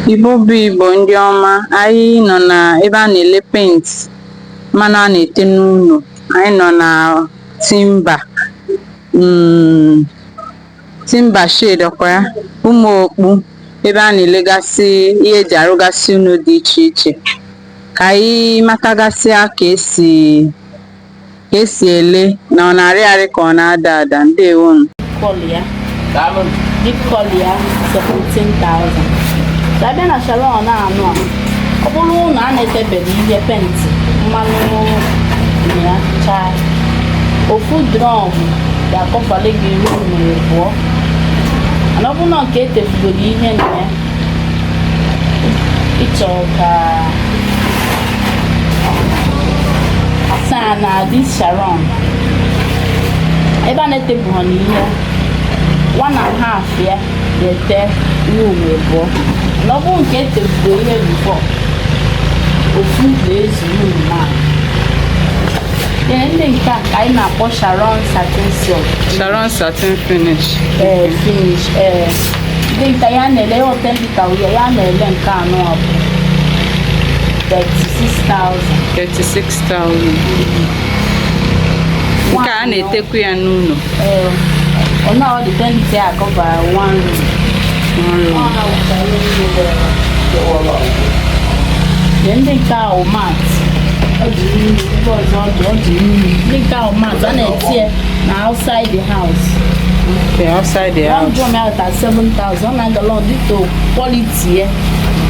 Igbo bụ Igbo ndị ọma, anyị nọ na ebe a na-ele paint mmanụ a na-ete n'ụlọ. Anyị nọ na timba timba shade ọkwa ya, Ụmụokpu, ebe a na-elegasị ihe eji arụgasị ụlọ dị iche iche, ka anyị matagasịa ka esi ele na ọ na-arị arị ka ọ na-ada ada. Ndewonu. Deep color ya 17,000. So abịa na salon anụ a, ọ bụrụ na a na-etebeghị ihe penti mmanụ ya chaa, ofu drum ga-akọfali gị ruo ugboro abụọ. Mana ọ bụrụ na nke etebugoro ihe na ya, ịchọ ka saa na this salon ebe a na-etebughị n'ihe 1.5 ya ga-ete ihe ugboro abụọ. Na ọ bụrụ nke etebugoro ihe bifọ, ofu ga-ezu ụmụ. Ndị nke a ka anyị na-akpọ Sharon satin silk. Sharon satin finish. Finish. Ndị nke ya na-ele ọtentika uwe ya na-ele nke anọ bụ 36,000. 36,000. Nke a na-etekwu ya n'ụlọ. Ona all depend if I cover one room. Then they cow mat. They cow mat and it's here outside the house. Okay, outside the house. One drum out at 7,000 and the Lord did to quality.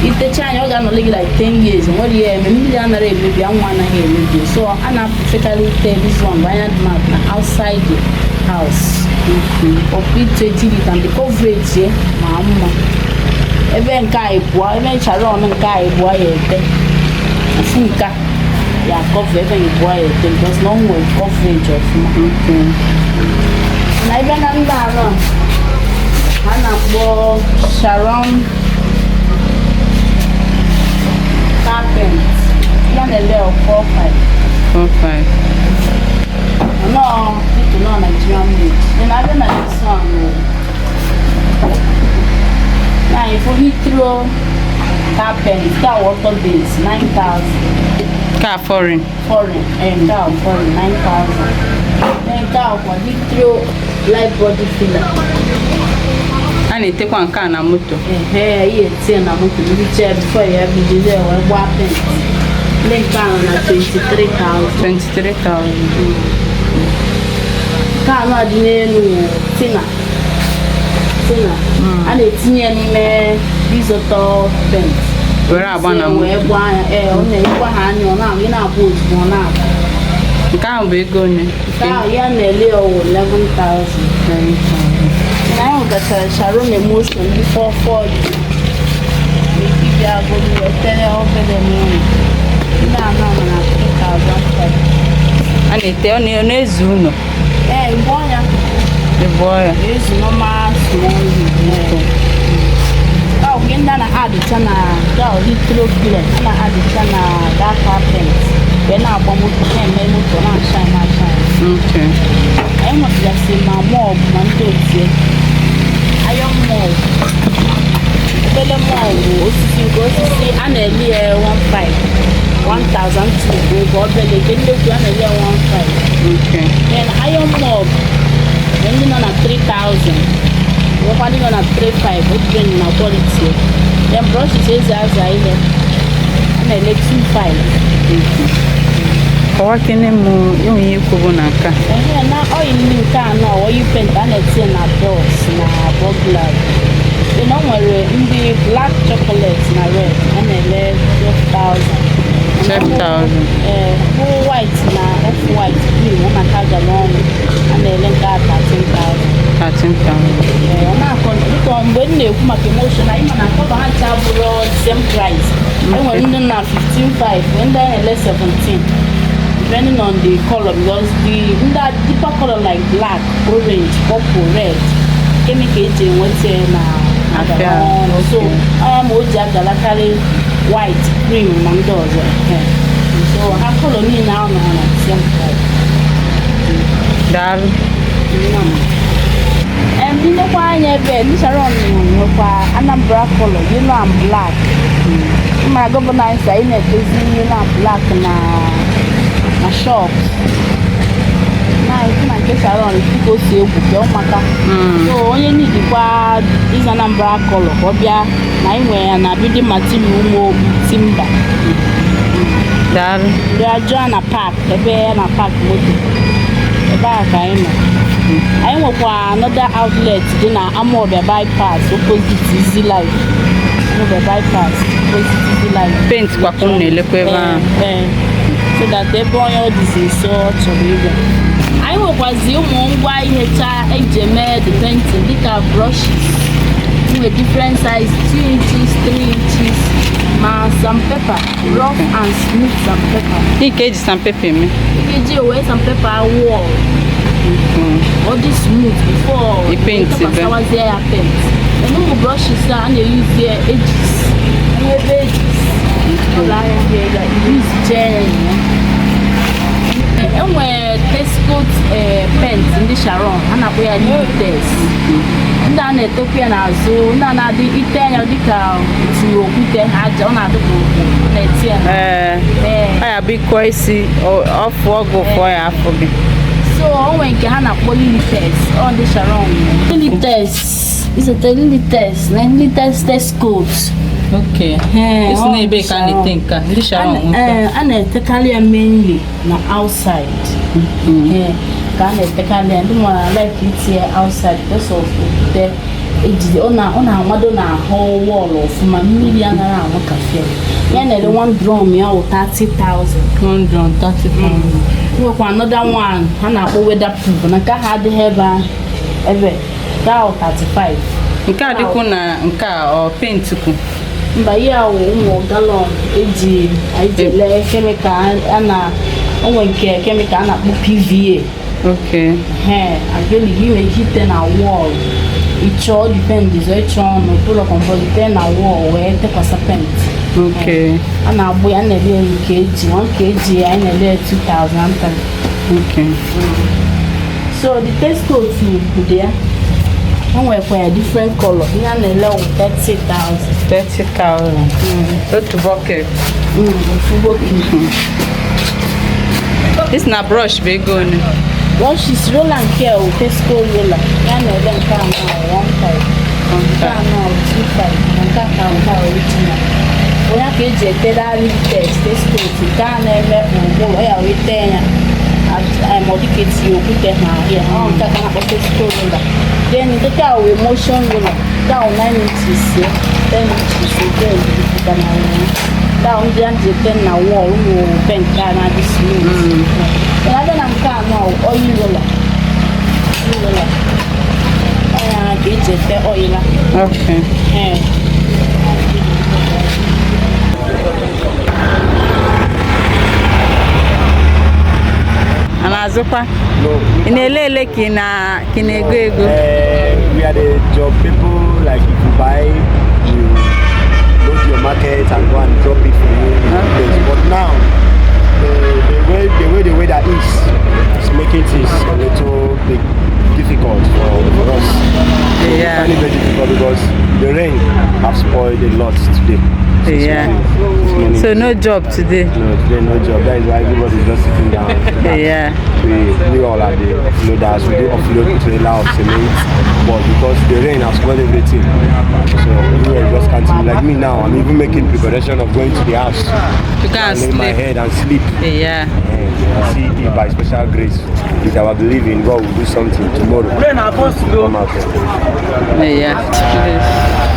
If the child you're gonna live like 10 years, what do you have? Maybe I'm one here. So I'm not particularly tell this one by mat outside the house. Of it 20 and the coverage here, mamma. Even Kai boy, even Sharon and Kai boy, Funka, yeah, cover even boy, there's no more coverage of and I even Anambra, Anna Sharon carpet, one a little 4-5. 4-5. No, people know Nigerian made. Then I don't know this one. Now if we throw carpet, car water base 9,000. Car foreign. And car foreign 9,000. Then car we throw light body filler. A na-etekwa nke a na moto. Ihe tie na moto ndị chair before you have to do wee gba paint. Then car na 23,000. 23,000. Ka anụ adị n'elu tina a na-etinye n'ime bizotọ pent were agba na wee gbaa ya. Ọ na-ekwa ha anya, ọ na-agụ na-abụ ozugbo ọ na-abụ. Nke ahụ bụ ego onye? Nke ahụ ya na-ele ọwụ 11,000. Na anyị gachara Sharon emotion ndị 440 n'ekibia agụrụ wetere obere n'ụlọ ndị anọ na 3,500. A na-ete ọ na-ezu ụlọ. Ịbụ ọnya. Ịbụ ọnya. Ezu normal small room. Ọ bụ ndị a na-adịcha na little pillar, a na-adịcha na dark carpet. Wee na-agba moto, na-eme moto na-ashine. Okay. Anyị nwetara ma mọọbụ ma ndị otie. Iron mọọbụ. Obele mọọbụ osisi a na-eli ya 1,500. 1,200 bụ ego obele, nke nnekwu a na-eli ya 1,500. Okay. Then iron mob, ndị nọ na 3,000. Nwekwa ndị nọ na 3,500, otu na quality. Then brushes ezi aza ihe a na-ele 2,500. Kọwakene m onye ikwu bụ na nka. Na oil nke anọ oil paint a na-etinye na doors na burglar. Then o nwere ndị black chocolate na red a na-ele 12,000. 12,000. Bụ white na off-white blue na kaga n'ọnụ a na-ele nke a 13,000. 13,000. Ọ na-akọ mgbe m na-ekwu maka emotion, anyị ma na akọba ha ncha bụrụ same price. Enwere ndị na 15,500, ndị a na-ele 17, depending on the color, because the deeper color like black, orange, purple, red, kemika eji enweta na agara. So ọ ma o ji agalakarị white, cream na ndị ọzọ. So ha color niile ahụ na same price. Daalụ. Ndekwa anya ebe ndị Sharon nwekwa Anambra color, yellow and black. Ma gọvanọ anyị anyị na-edozi yellow and black na shops. Na nke Sharon dịka o si egwu ka ụmụaka. So onye nidikwa ịza Anambra color ka ọ bịa na anyị nwere ya na building material Ụmụokpu timber. Daalụ. Bịa jụọ na park ebe na park moto. Ebe a ka anyị nọ. Anyị nwekwa another outlet dị na Amawbia bypass opposite Easy Life. Amawbia bypass opposite Easy Life. Paint kwa unu na-elekwa ebe ahụ. So that ebe onye ọ dịzi nso ọ chọrọ ịbịa. Anyị nwekwazi ụmụ ngwa ihecha eji eme the painting dịka brushes. Nwere different size 2 inches, 3 inches, ma sandpaper, rough and smooth sandpaper. Ike eji sandpaper eme. Ike eji owe sandpaper wall. All this smooth before you paint it. Yeah, paint. And no brushes a na-use there edges. Ebe edges. Use gel. Enwere test coat paint ndị Sharon a na-akpọ ya test. Ndị a na-etekwa ya n'azụ, ndị a na-adị ite anya dịka tinye okwute aja, ọ na-adịpụ na-eti ya. Ọ ya bikwa isi ọfụ ọgụ ụfọ ya afọ gị. So onwe nke ha na-akpọ lily test, ọ ndị Sharon. Lily test is a lily test, na lily test coat. Okay. Isi na-ebe ka na-ete nka ndị Sharon nwekwa. A na-etekarị ya mainly na outside. Ka a na-etekarị ya ndị mmadụ like itinye outside because of okwute ejide ọ na-amado n'ahụ wọọlụ ọfụma, mmiri anaghị anwụ kafe. Ya na-ele one drum ya wụ 30,000. One drum 30,000. Nwekwa another one ha na-akpọ weatherproof na nke ha adịghị ebe gaa 35. Nke a dịkwu na nke a ọ paint kwu. Mba ya wụ ụmụ galọn eji ele kemikal onwe nke kemikal a na-akpọ PVA. Okay. Ageli gị nwere ike ite na wall. Ịchọọ depends ịchọọ n'okpuru kọmpọzite na wall wee tekwasa paint. Okay. A na-agbụ ya na-ele kg 1 kg anyị na-ele 2,000. Okay. So the test coat dị ya. Enwekwa ya different color. Ihe a na-ele 30,000. 30,000. Otu bucket. Otu bucket. This na brush bụ ego one. Brush is roller and care with Tesco roller. Ya na-ele nke a na 1.5. Nke a na 2.5. Nke a ka nke original. Onye ka eji etegharị test coat nke a na-eme ụgbụrụ ya wee tee ya. Modicate okwute ha ahịa. Ọ nke a ka na-akpọ Tesco roller. Then nke a wee motion roller. Nke a 9 inches, 10 inches, then ka na ya. Down ndị a ji ete na wall ụmụ paint ka na-adị smooth. Abịa na nke a na oil roller. Onye a ka eji ete oil. Okay. A na-azụkwa? Ị na-ele ka ị na-ego ego? We are the job people, like if you buy, you go to your market and go and drop it for you. Okay. But now, the way that is making things a little bit difficult for us. Yeah. It's very difficult because the rain have spoiled a lot today. So no job today? No, today no job. That is why everybody's just sitting down. We all are the offloaders. We do offload trailer of cement, but because the rain has spoiled everything, so everywhere just can't sleep. Like me now, I'm even making preparation of going to the house. You can't lay my head and sleep. Yeah. And see if by special grace, with our believing, God will do something tomorrow. Come out. Yeah.